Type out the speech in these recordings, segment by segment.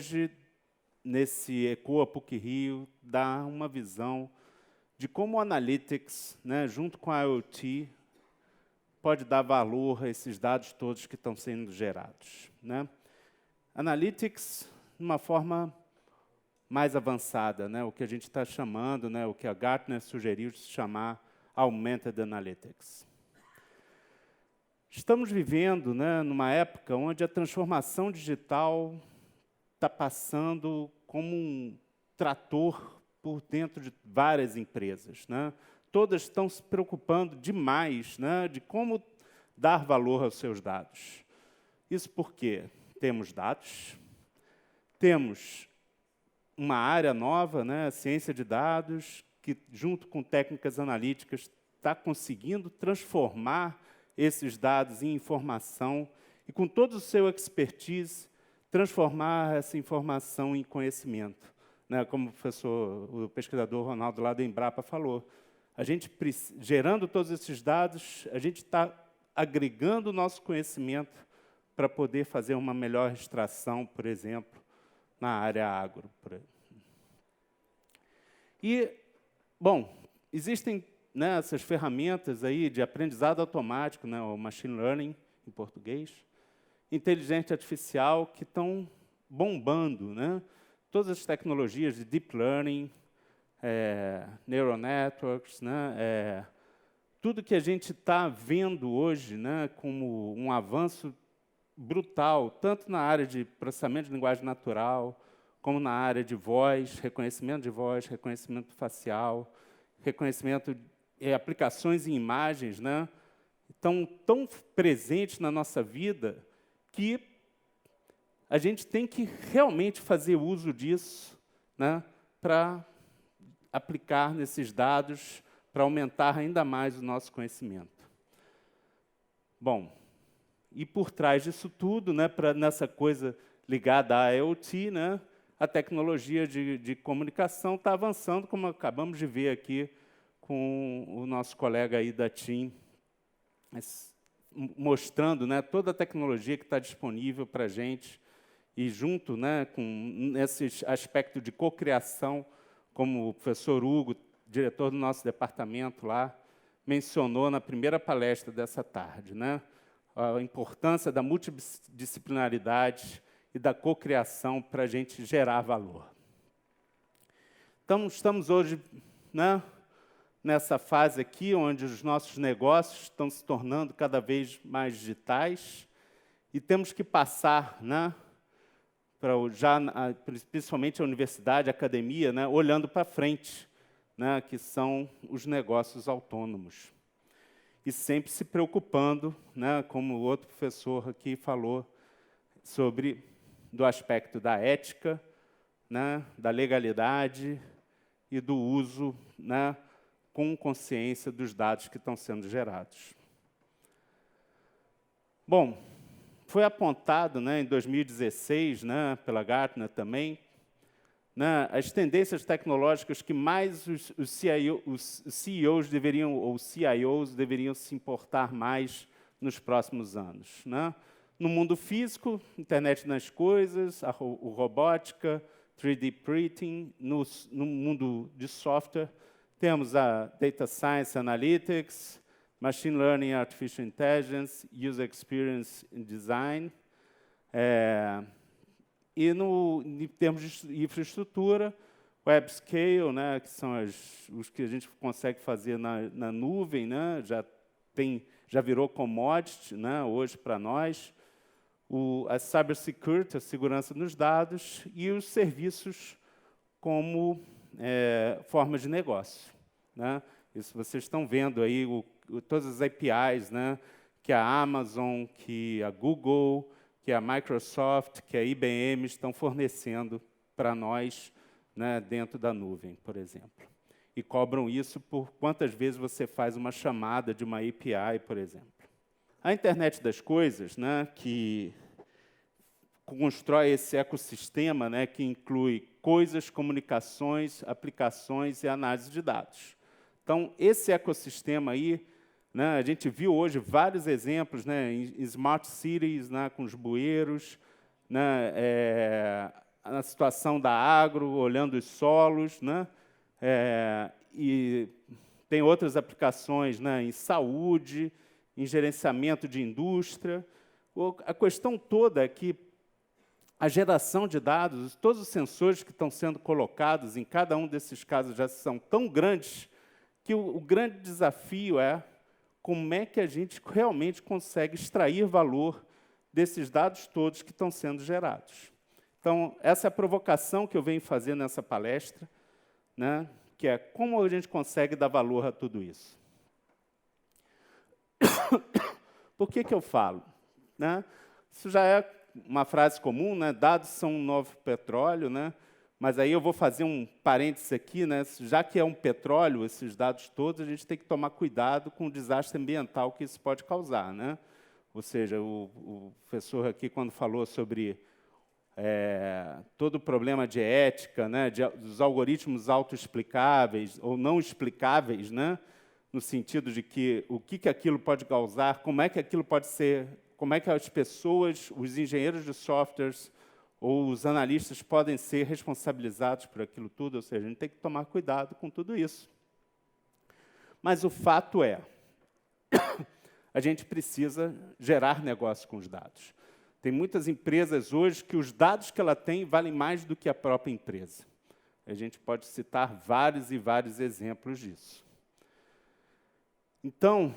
hoje, nesse ECOA PUC-Rio, dar uma visão de como o Analytics, né, junto com a IoT, pode dar valor a esses dados todos que estão sendo gerados, né? Analytics, de uma forma mais avançada, né, o que a gente está chamando, né, o que a Gartner sugeriu de se chamar Augmented Analytics. Estamos vivendo, né, numa época onde a transformação digital está passando como um trator por dentro de várias empresas, né? Todas estão se preocupando demais, né, de como dar valor aos seus dados. Isso porque temos dados, temos uma área nova, né, ciência de dados, que, junto com técnicas analíticas, está conseguindo transformar esses dados em informação e, com todo o seu expertise, transformar essa informação em conhecimento, né? Como o pesquisador Ronaldo lá da Embrapa falou, a gente, gerando todos esses dados, a gente está agregando o nosso conhecimento para poder fazer uma melhor extração, por exemplo, na área agro. E, bom, existem, né, essas ferramentas aí de aprendizado automático, né, o machine learning, em português, inteligência artificial, que estão bombando, né? Todas as tecnologias de deep learning, neural networks, né? Tudo que a gente está vendo hoje, né, como um avanço brutal, tanto na área de processamento de linguagem natural, como na área de voz, reconhecimento facial, reconhecimento e aplicações em imagens, né, estão tão presentes na nossa vida que a gente tem que realmente fazer uso disso, né, para aplicar nesses dados, para aumentar ainda mais o nosso conhecimento. Bom, e por trás disso tudo, né, nessa coisa ligada à IoT, né, a tecnologia de comunicação está avançando, como acabamos de ver aqui com o nosso colega aí da TIM, mostrando, né, toda a tecnologia que está disponível para a gente, e junto, né, com esse aspecto de cocriação, como o professor Hugo, diretor do nosso departamento lá, mencionou na primeira palestra dessa tarde, né, a importância da multidisciplinaridade e da cocriação para a gente gerar valor. Então, estamos hoje, né, nessa fase aqui, onde os nossos negócios estão se tornando cada vez mais digitais, e temos que passar, né, principalmente a universidade, a academia, né, olhando para frente, né, que são os negócios autônomos. E sempre se preocupando, né, como o outro professor aqui falou, do aspecto da ética, né, da legalidade e do uso, né, com consciência dos dados que estão sendo gerados. Bom, foi apontado, né, em 2016, né, pela Gartner também, né, as tendências tecnológicas que mais os CEOs deveriam, ou CIOs deveriam se importar mais nos próximos anos, né? No mundo físico, internet das coisas, o robótica, 3D printing. No mundo de software, temos a Data Science Analytics, Machine Learning, Artificial Intelligence, User Experience and Design. E, em termos de infraestrutura, Web Scale, né, que são os que a gente consegue fazer na nuvem, né, já virou commodity, né, hoje para nós. A cybersecurity, a segurança dos dados, e os serviços como formas de negócio, né? Isso vocês estão vendo aí, todas as APIs, né, que a Amazon, que a Google, que a Microsoft, que a IBM estão fornecendo para nós, né, dentro da nuvem, por exemplo. E cobram isso por quantas vezes você faz uma chamada de uma API, por exemplo. A internet das coisas, né, que constrói esse ecossistema, né, que inclui coisas, comunicações, aplicações e análise de dados. Então, esse ecossistema aí, né, a gente viu hoje vários exemplos, né, em smart cities, né, com os bueiros, né, na situação da agro, olhando os solos, né? E tem outras aplicações, né, em saúde, em gerenciamento de indústria. A questão toda é que a geração de dados, todos os sensores que estão sendo colocados em cada um desses casos já são tão grandes que o grande desafio é como é que a gente realmente consegue extrair valor desses dados todos que estão sendo gerados. Então, essa é a provocação que eu venho fazer nessa palestra, né, que é como a gente consegue dar valor a tudo isso. Por que eu falo? Né? Isso já é uma frase comum, né? Dados são um novo petróleo, né? Mas aí eu vou fazer um parênteses aqui, né? Já que é um petróleo, esses dados todos, a gente tem que tomar cuidado com o desastre ambiental que isso pode causar, né? Ou seja, o professor aqui, quando falou sobre todo o problema de ética, né? Dos algoritmos autoexplicáveis ou não explicáveis, né? No sentido de que o que aquilo pode causar, como é que aquilo pode ser, como é que as pessoas, os engenheiros de softwares ou os analistas podem ser responsabilizados por aquilo tudo, ou seja, a gente tem que tomar cuidado com tudo isso. Mas o fato é, a gente precisa gerar negócio com os dados. Tem muitas empresas hoje que os dados que ela tem valem mais do que a própria empresa. A gente pode citar vários e vários exemplos disso. Então,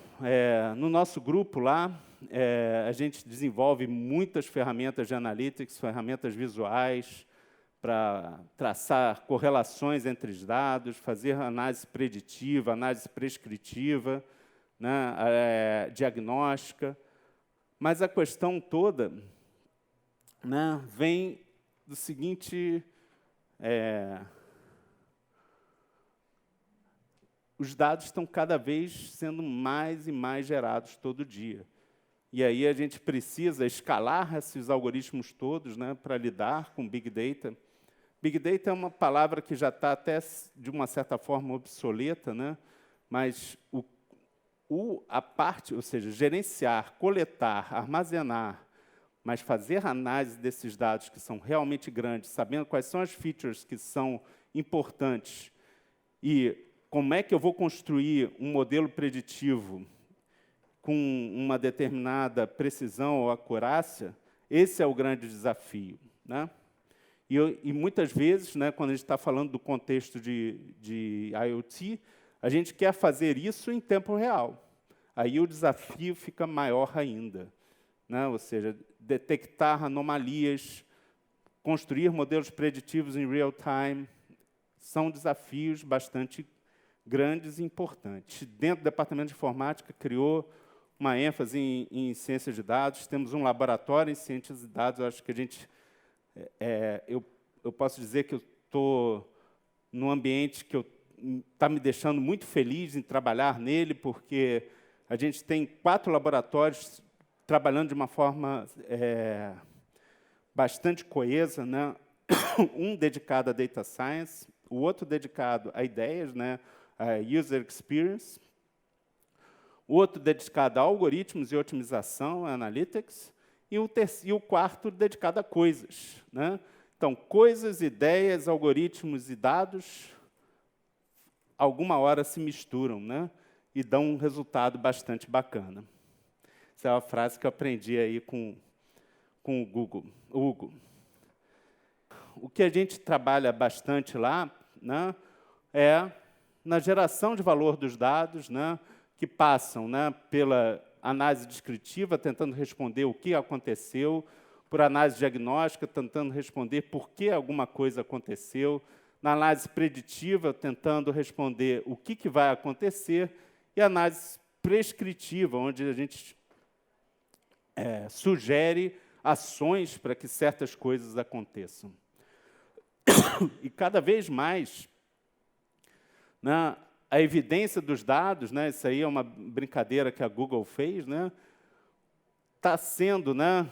no nosso grupo lá, a gente desenvolve muitas ferramentas de analytics, ferramentas visuais, para traçar correlações entre os dados, fazer análise preditiva, análise prescritiva, né, diagnóstica. Mas a questão toda, né, vem do seguinte... os dados estão cada vez sendo mais e mais gerados todo dia. E aí a gente precisa escalar esses algoritmos todos, né, para lidar com Big Data. Big Data é uma palavra que já está até, de uma certa forma, obsoleta, né, mas a parte, ou seja, gerenciar, coletar, armazenar, mas fazer análise desses dados que são realmente grandes, sabendo quais são as features que são importantes e como é que eu vou construir um modelo preditivo com uma determinada precisão ou acurácia, esse é o grande desafio, né? E muitas vezes, né, quando a gente está falando do contexto de IoT, a gente quer fazer isso em tempo real. Aí o desafio fica maior ainda, né? Ou seja, detectar anomalias, construir modelos preditivos em real time, são desafios bastante grandes e importantes. Dentro do Departamento de Informática, criou uma ênfase em ciências de dados, temos um laboratório em ciências de dados, eu acho que a gente... eu posso dizer que eu estou num ambiente que está me deixando muito feliz em trabalhar nele, porque a gente tem 4 laboratórios trabalhando de uma forma bastante coesa, né? Um dedicado a Data Science, o outro dedicado a ideias, né? A User Experience, o outro dedicado a algoritmos e otimização, Analytics, e o quarto dedicado a coisas, né? Então, coisas, ideias, algoritmos e dados, alguma hora se misturam, né? E dão um resultado bastante bacana. Essa é uma frase que eu aprendi aí com o Hugo. O que a gente trabalha bastante lá, né, é na geração de valor dos dados, né, que passam, né, pela análise descritiva, tentando responder o que aconteceu, por análise diagnóstica, tentando responder por que alguma coisa aconteceu, na análise preditiva, tentando responder o que vai acontecer, e análise prescritiva, onde a gente sugere ações para que certas coisas aconteçam. E cada vez mais, né, a evidência dos dados, né, isso aí é uma brincadeira que a Google fez, né, está sendo, né,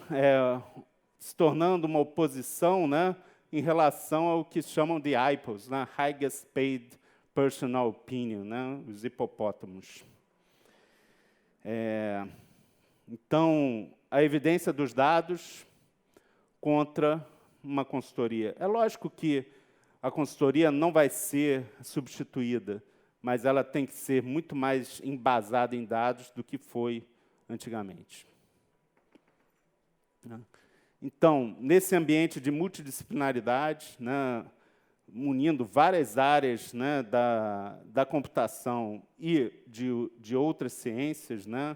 se tornando uma oposição, né, em relação ao que chamam de HiPOs, né, Highest Paid Personal Opinion, né, os hipopótamos. Então, a evidência dos dados contra uma consultoria. É lógico que a consultoria não vai ser substituída, mas ela tem que ser muito mais embasada em dados do que foi antigamente. Então, nesse ambiente de multidisciplinaridade, né, unindo várias áreas, né, da computação e de outras ciências, né,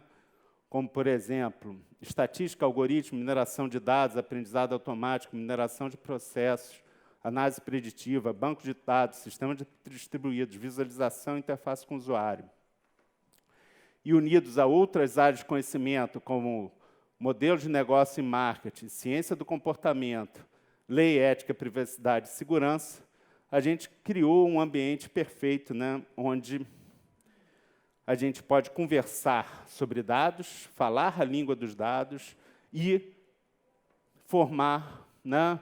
como, por exemplo, estatística, algoritmo, mineração de dados, aprendizado automático, mineração de processos, análise preditiva, banco de dados, sistemas distribuídos, visualização e interface com o usuário. E unidos a outras áreas de conhecimento, como modelos de negócio e marketing, ciência do comportamento, lei, ética, privacidade e segurança, a gente criou um ambiente perfeito, né, onde a gente pode conversar sobre dados, falar a língua dos dados e formar, né,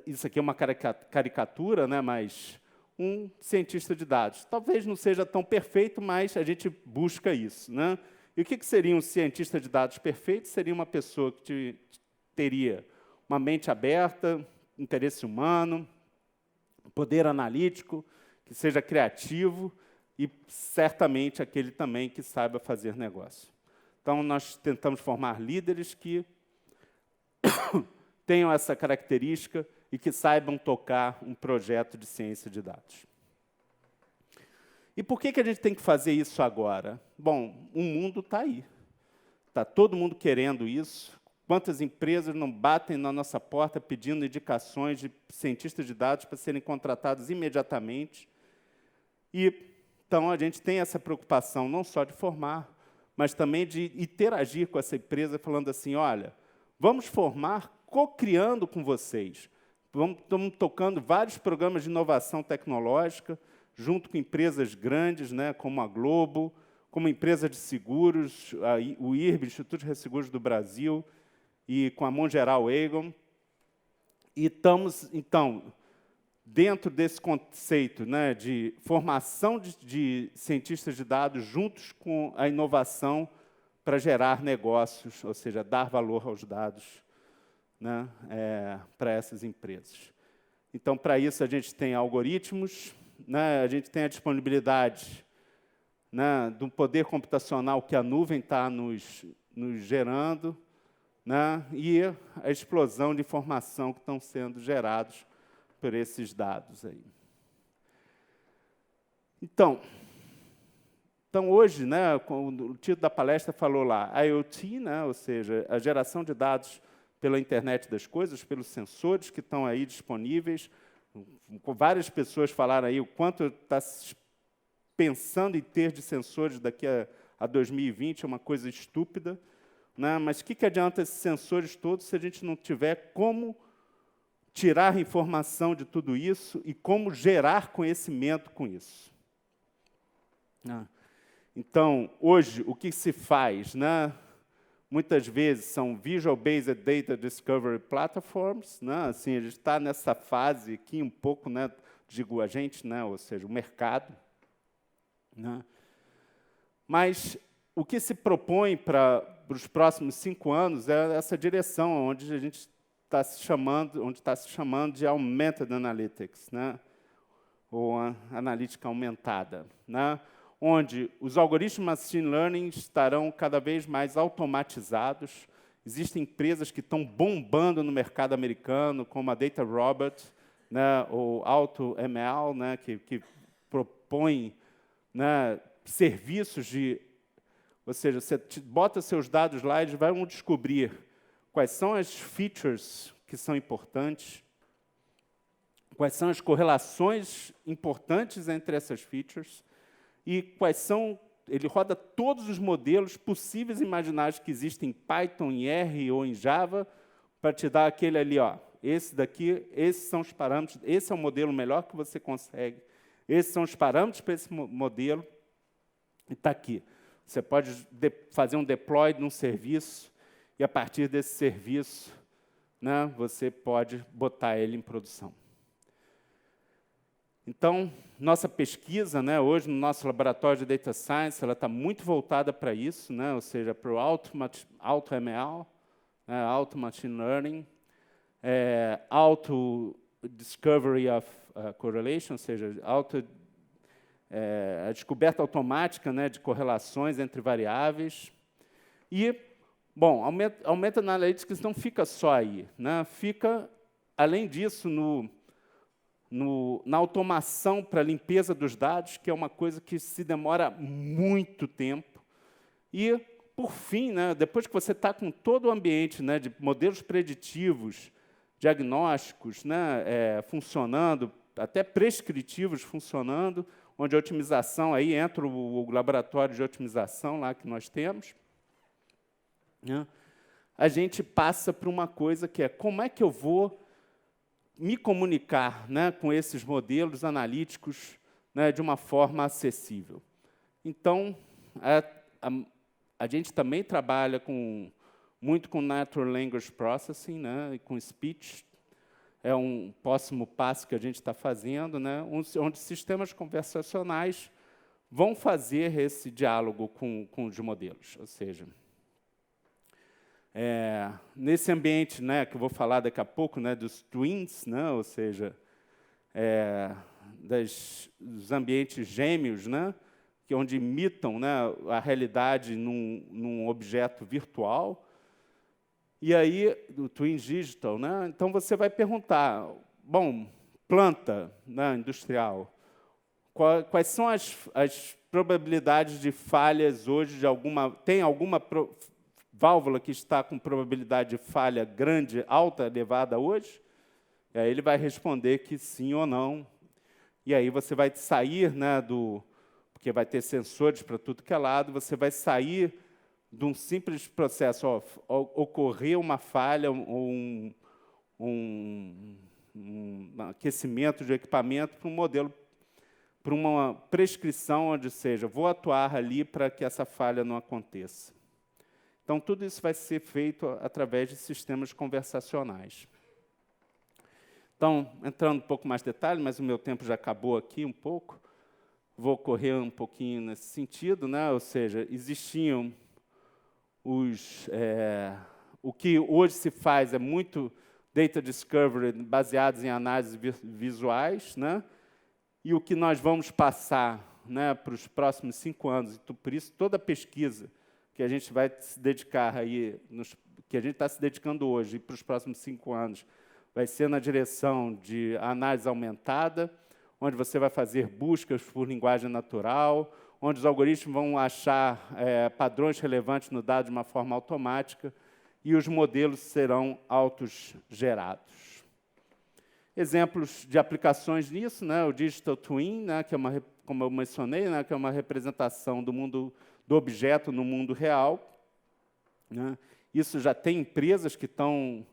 isso aqui é uma caricatura, né, mas um cientista de dados. Talvez não seja tão perfeito, mas a gente busca isso, né? E o que seria um cientista de dados perfeito? Seria uma pessoa que teria uma mente aberta, interesse humano, poder analítico, que seja criativo e, certamente, aquele também que saiba fazer negócio. Então, nós tentamos formar líderes que tenham essa característica e que saibam tocar um projeto de ciência de dados. E por que a gente tem que fazer isso agora? Bom, o mundo está aí. Está todo mundo querendo isso. Quantas empresas não batem na nossa porta pedindo indicações de cientistas de dados para serem contratados imediatamente? E, então, a gente tem essa preocupação não só de formar, mas também de interagir com essa empresa, falando assim, olha, vamos formar co-criando com vocês. Estamos tocando vários programas de inovação tecnológica, junto com empresas grandes, né, como a Globo, como empresa de seguros, o IRB, Instituto de Resseguros do Brasil, e com a Mongeral Aegon. E estamos, então, dentro desse conceito, né, de formação de cientistas de dados juntos com a inovação para gerar negócios, ou seja, dar valor aos dados, né, para essas empresas. Então, para isso, a gente tem algoritmos, né, a gente tem a disponibilidade, né, do poder computacional que a nuvem está nos gerando, né, e a explosão de informação que estão sendo gerados por esses dados aí. Então hoje, né, o título da palestra falou lá, IoT, né, ou seja, a geração de dados pela internet das coisas, pelos sensores que estão aí disponíveis. Várias pessoas falaram aí o quanto está pensando em ter de sensores daqui a 2020, é uma coisa estúpida, né? Mas o que adianta esses sensores todos se a gente não tiver como tirar informação de tudo isso e como gerar conhecimento com isso? Então, hoje, o que se faz, né? Muitas vezes são Visual-Based Data Discovery Platforms, né? Assim, a gente está nessa fase aqui um pouco, né? Digo a gente, né? Ou seja, o mercado, né? Mas o que se propõe para os próximos 5 anos é essa direção, onde a gente está se chamando de Augmented Analytics, né? Ou analítica aumentada, né? Onde os algoritmos de machine learning estarão cada vez mais automatizados. Existem empresas que estão bombando no mercado americano, como a DataRobot, né, ou AutoML, né, que propõe, né, serviços de... Ou seja, você bota seus dados lá e eles vão descobrir quais são as features que são importantes, quais são as correlações importantes entre essas features, e quais são... Ele roda todos os modelos possíveis e imaginários que existem em Python, em R ou em Java, para te dar aquele ali, ó, esse daqui, esses são os parâmetros, esse é o modelo melhor que você consegue, esses são os parâmetros para esse modelo, e está aqui. Você pode fazer um deploy num serviço, e, a partir desse serviço, né, você pode botar ele em produção. Então, nossa pesquisa, né, hoje, no nosso laboratório de Data Science, ela está muito voltada para isso, né, ou seja, para o AutoML, né, Auto Machine Learning, auto-discovery of correlation, ou seja, a descoberta automática, né, de correlações entre variáveis. E, bom, a meta-analytics não fica só aí, né? Fica, além disso, na automação para a limpeza dos dados, que é uma coisa que se demora muito tempo. E, por fim, né, depois que você está com todo o ambiente, né, de modelos preditivos, diagnósticos, né, funcionando, até prescritivos funcionando, onde a otimização, aí entra o laboratório de otimização lá que nós temos, né, a gente passa para uma coisa que é como é que eu vou me comunicar, né, com esses modelos analíticos, né, de uma forma acessível. Então, a gente também trabalha muito com Natural Language Processing, né, e com Speech. É um próximo passo que a gente está fazendo, né, onde sistemas conversacionais vão fazer esse diálogo com os modelos. Ou seja, nesse ambiente, né, que eu vou falar daqui a pouco, né, dos twins, né, ou seja, dos ambientes gêmeos, né, onde imitam, né, a realidade num objeto virtual. E aí, o Twin Digital, né, então você vai perguntar, bom, planta, né, industrial, quais são as probabilidades de falhas hoje tem alguma válvula que está com probabilidade de falha grande, alta, elevada hoje? E aí ele vai responder que sim ou não. E aí você vai sair, né, porque vai ter sensores para tudo que é lado, você vai sair de um simples processo, ocorrer uma falha, um aquecimento de equipamento para um modelo, para uma prescrição onde seja, vou atuar ali para que essa falha não aconteça. Então, tudo isso vai ser feito através de sistemas conversacionais. Então, entrando um pouco mais em detalhe, mas o meu tempo já acabou aqui um pouco, vou correr um pouquinho nesse sentido, né? Ou seja, existiam o que hoje se faz é muito data discovery baseados em análises visuais, né? E o que nós vamos passar, né, para os próximos 5 anos, e por isso toda a pesquisa que a gente vai se dedicar aí, que a gente está se dedicando hoje e para os próximos 5 anos, vai ser na direção de análise aumentada, onde você vai fazer buscas por linguagem natural, onde os algoritmos vão achar padrões relevantes no dado de uma forma automática e os modelos serão autogerados. Exemplos de aplicações nisso, né, o Digital Twin, né, que é como eu mencionei, né, que é uma representação do objeto no mundo real. Né. Isso já tem empresas que estão,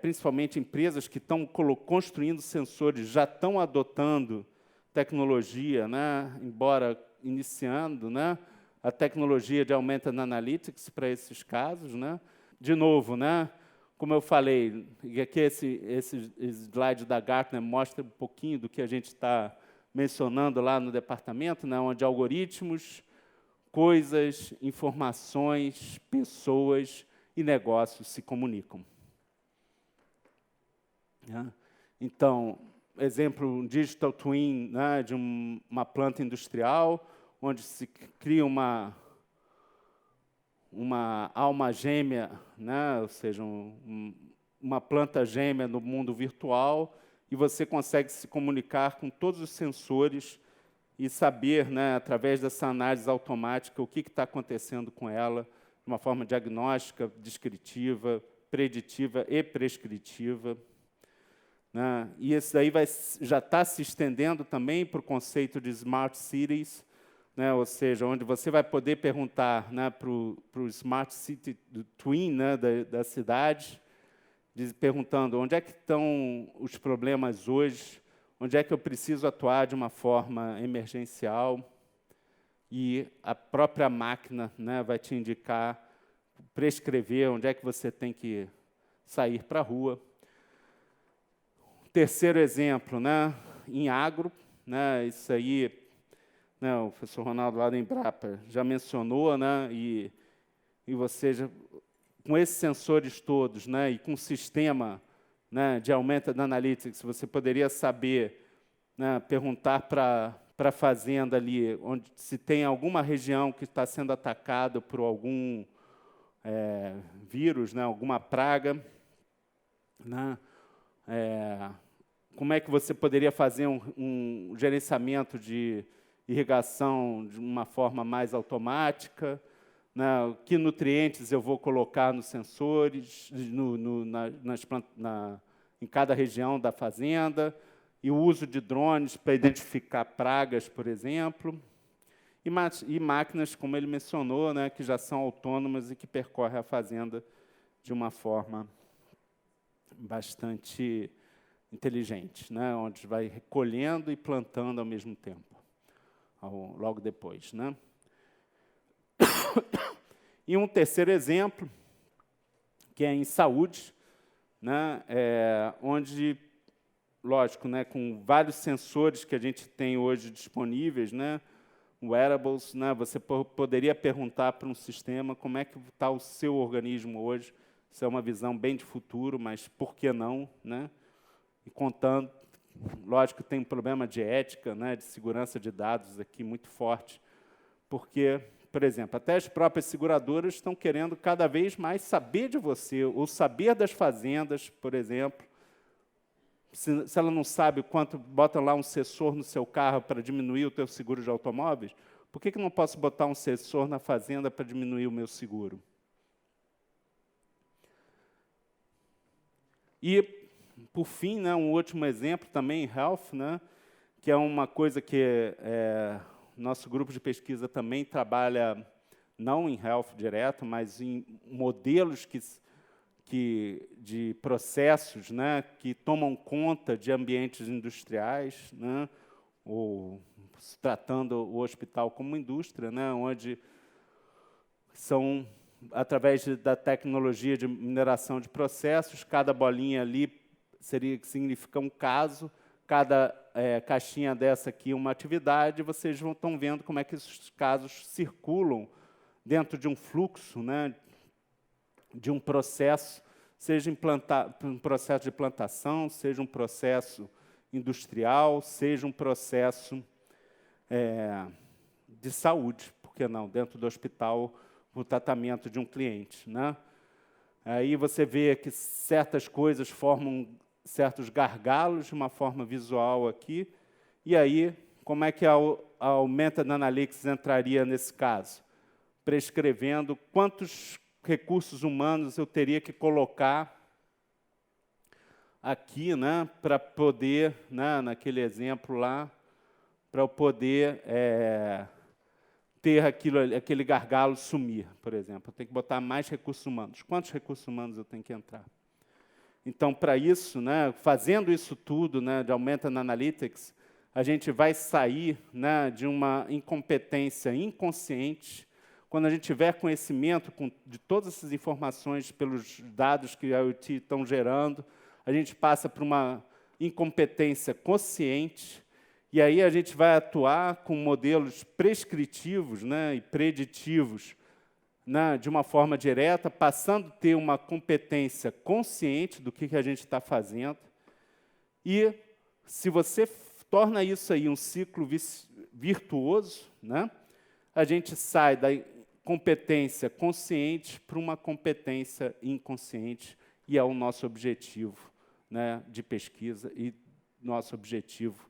principalmente empresas que estão construindo sensores, já estão adotando tecnologia, né, embora iniciando, né, a tecnologia de Augmented Analytics para esses casos. Né. De novo, né, como eu falei, e aqui esse slide da Gartner mostra um pouquinho do que a gente está mencionando lá no departamento, né, onde algoritmos, coisas, informações, pessoas e negócios se comunicam. Então, exemplo, um digital twin, né, de uma planta industrial, onde se cria uma alma gêmea, né, ou seja, uma planta gêmea no mundo virtual, e você consegue se comunicar com todos os sensores e saber, né, através dessa análise automática, o que está acontecendo com ela, de uma forma diagnóstica, descritiva, preditiva e prescritiva. Né? E isso daí já está se estendendo também para o conceito de Smart Cities, né? Ou seja, onde você vai poder perguntar, né, para o Smart City do Twin, né, da cidade, perguntando onde é que estão os problemas hoje, onde é que eu preciso atuar de uma forma emergencial, e a própria máquina, né, vai te indicar, prescrever onde é que você tem que sair para a rua. Terceiro exemplo, né, em agro, né, isso aí, né, o professor Ronaldo lá da Embrapa já mencionou, né, e você já, com esses sensores todos, né, e com um sistema né, de Augmented Analytics, você poderia saber, né, perguntar para a fazenda ali, onde se tem alguma região que está sendo atacada por algum vírus, né, alguma praga, né, como é que você poderia fazer um gerenciamento de irrigação de uma forma mais automática, né, que nutrientes eu vou colocar nos sensores, em cada região da fazenda, e o uso de drones para identificar pragas, por exemplo, e máquinas, como ele mencionou, né, que já são autônomas e que percorrem a fazenda de uma forma bastante inteligente, né, onde vai recolhendo e plantando ao mesmo tempo, logo depois, né? E um terceiro exemplo, que é em saúde, né, onde, lógico, né, com vários sensores que a gente tem hoje disponíveis, né, wearables, né, você poderia perguntar para um sistema como é que está o seu organismo hoje. Isso é uma visão bem de futuro, mas por que não, né? E contando, lógico, tem um problema de ética, né, de segurança de dados aqui muito forte, porque, por exemplo, até as próprias seguradoras estão querendo cada vez mais saber de você, ou saber das fazendas, por exemplo. Se ela não sabe quanto, bota lá um sensor no seu carro para diminuir o teu seguro de automóveis, por que não posso botar um sensor na fazenda para diminuir o meu seguro? E, por fim, né, um último exemplo também em health, né, que é uma coisa que nosso grupo de pesquisa também trabalha, não em health direto, mas em modelos de processos, né, que tomam conta de ambientes industriais, né, ou tratando o hospital como indústria, né, onde são, através da tecnologia de mineração de processos, cada bolinha ali significa um caso, cada caixinha dessa aqui uma atividade, vocês estão vendo como é que esses casos circulam dentro de um fluxo, né, de um processo, seja um processo de plantação, seja um processo industrial, seja um processo de saúde, por que não, dentro do hospital, o tratamento de um cliente, né? Aí você vê que certas coisas formam certos gargalos de uma forma visual aqui, e aí, como é que a Augmented Analytics entraria nesse caso? Prescrevendo quantos recursos humanos eu teria que colocar aqui, né, para poder, né, naquele exemplo lá, para eu poder ter aquele gargalo sumir, por exemplo. Eu tenho que botar mais recursos humanos. Quantos recursos humanos eu tenho que entrar? Então, para isso, né, fazendo isso tudo, né, de Augmented Analytics, a gente vai sair, né, de uma incompetência inconsciente. Quando a gente tiver conhecimento de todas essas informações pelos dados que a IoT estão gerando, a gente passa para uma incompetência consciente, e aí a gente vai atuar com modelos prescritivos, né, e preditivos, né, de uma forma direta, passando a ter uma competência consciente do que a gente está fazendo. E, se você torna isso aí um ciclo virtuoso, né, a gente sai da competência consciente para uma competência inconsciente, e é o nosso objetivo, né, de pesquisa e nosso objetivo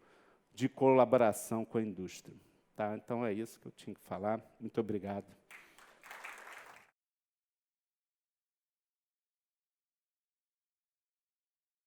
de colaboração com a indústria. Tá? Então, é isso que eu tinha que falar. Muito obrigado.